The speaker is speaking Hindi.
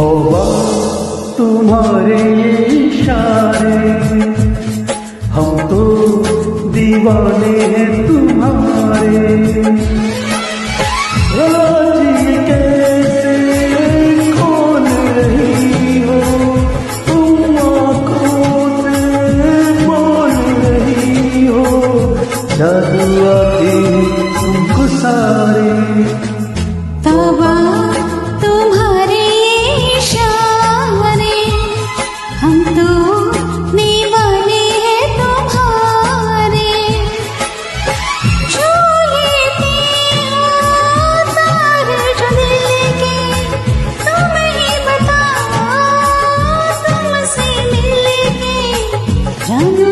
तौबा तुम्हारे ये इशारे, हम तो दीवाने हैं तुम्हारे। आज ये कैसे खोल रही हो तुम, आँखों से बोल रही हो, जादू आती तुमको सारे। तौबा तुम्हारे इशारे, हम तो दीवाने हैं तुम्हारे। छूते हो तार जो दिल के, तुम ही बताओ तुमसे मिलके जादू